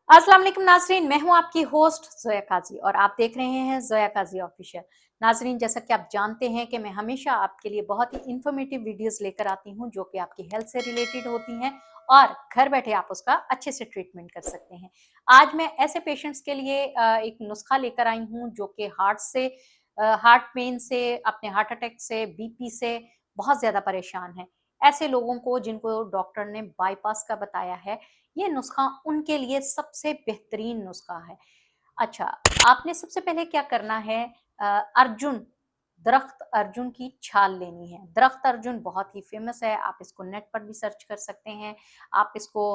अस्सलाम वालेकुम नाज़रीन, मैं हूँ आपकी होस्ट ज़ोया काज़ी और आप देख रहे हैं ज़ोया काज़ी ऑफिशियल। नाज़रीन, जैसा कि आप जानते हैं कि मैं हमेशा आपके लिए बहुत ही इन्फॉर्मेटिव वीडियोस लेकर आती हूँ जो कि आपकी हेल्थ से रिलेटेड होती हैं और घर बैठे आप उसका अच्छे से ट्रीटमेंट कर सकते हैं। आज मैं ऐसे पेशेंट्स के लिए एक नुस्खा लेकर आई हूँ जो कि हार्ट पेन से, अपने हार्ट अटैक से, बीपी से बहुत ज़्यादा परेशान हैं। ऐसे लोगों को जिनको डॉक्टर ने बाईपास का बताया है, ये नुस्खा उनके लिए सबसे बेहतरीन नुस्खा है। अच्छा, आपने सबसे पहले क्या करना है, अ, अर्जुन दरख्त अर्जुन की छाल लेनी है। दरख्त अर्जुन बहुत ही फ़ेमस है, आप इसको नेट पर भी सर्च कर सकते हैं। आप इसको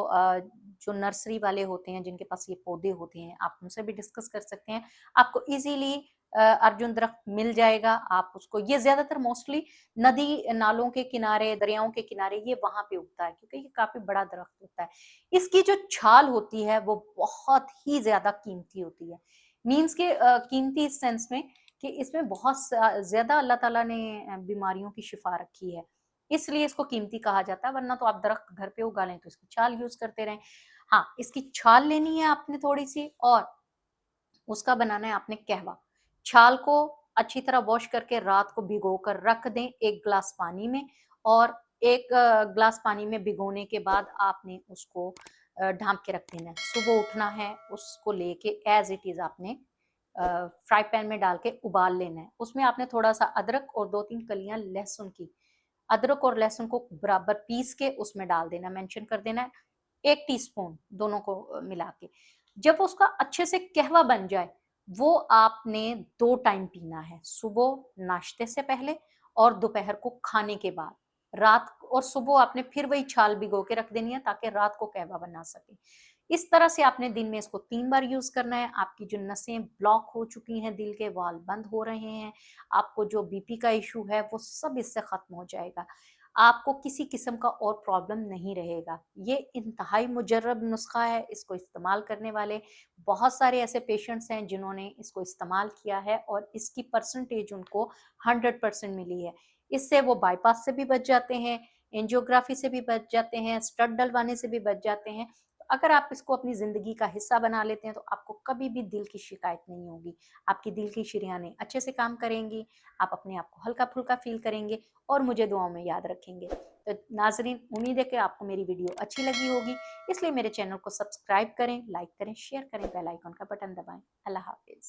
जो नर्सरी वाले होते हैं, जिनके पास ये पौधे होते हैं, आप उनसे भी डिस्कस कर सकते हैं। आपको ईज़िली अर्जुन दरख्त मिल जाएगा। आप उसको ये ज़्यादातर मोस्टली नदी नालों के किनारे, दरियाओं के किनारे ये वहाँ पे उगता है क्योंकि ये काफ़ी बड़ा दरख्त होता है। इसकी जो छाल होती है वो बहुत ही ज़्यादा कीमती होती है। मीन्स के कीमती इस सेंस में कि इसमें बहुत ज़्यादा अल्लाह ताला ने बीमारियों की शिफ़ा रखी है। इसलिए इसको कीमती कहा जाता है, वरना तो आप दरख्त घर पे उगा लें तो इसकी छाल यूज़ करते रहें। हाँ, इसकी छाल लेनी है आपने थोड़ी-सी और उसका बनाना है आपने कहवा। छाल को अच्छी तरह वॉश करके रात को भिगो कर रख दें 1 ग्लास पानी में और 1 ग्लास पानी में भिगोने के बाद आपने उसको ढाँप के रख देना है। सुबह उठना है, उसको लेके एज़ इट इज़ आपने फ्राई पैन में डाल के उबाल लेना है। उसमें आपने थोड़ा-सा अदरक और 2-3 कलियाँ लहसुन की, अदरक और लहसुन को बराबर पीस के उसमें डाल देना, मेंशन कर देना है 1 टीस्पून दोनों को मिला के। जब उसका अच्छे से कहवा बन जाए, वो आपने 2 टाइम पीना है, सुबह नाश्ते से पहले और दोपहर को खाने के बाद। रात और सुबह आपने फिर वही छाल भिगो के रख देनी है ताकि रात को कहवा बना सकें। इस तरह से आपने दिन में इसको 3 बार यूज़ करना है। आपकी जो नसें ब्लॉक हो चुकी हैं, दिल के वाल्व बंद हो रहे हैं, आपको जो बीपी का इश्यू है, वो सब इससे खत्म हो जाएगा। आपको किसी किस्म का और प्रॉब्लम नहीं रहेगा। ये इंतहाई मुजर्रब नुस्खा है, इसको इस्तेमाल करने वाले बहुत सारे ऐसे पेशेंट्स हैं जिन्होंने इसको इस्तेमाल किया है और इसकी परसेंटेज उनको 100% मिली है। इससे वो बाईपास से भी बच जाते हैं, एंजियोग्राफी से भी बच जाते हैं, स्टड डलवाने से भी बच जाते हैं। तो अगर आप इसको अपनी ज़िंदगी का हिस्सा बना लेते हैं तो आपको कभी भी दिल की शिकायत नहीं होगी। आपकी दिल की शरियानें अच्छे से काम करेंगी, आप अपने आप को हल्का-फुल्का फ़ील करेंगे और मुझे दुआओं में याद रखेंगे। तो नाज़रीन, उम्मीद है कि आपको मेरी वीडियो अच्छी लगी होगी, इसलिए मेरे चैनल को सब्सक्राइब करें, लाइक करें, शेयर करें, बेल आइकन का बटन दबाएँ। अल्लाह हाफ़िज़।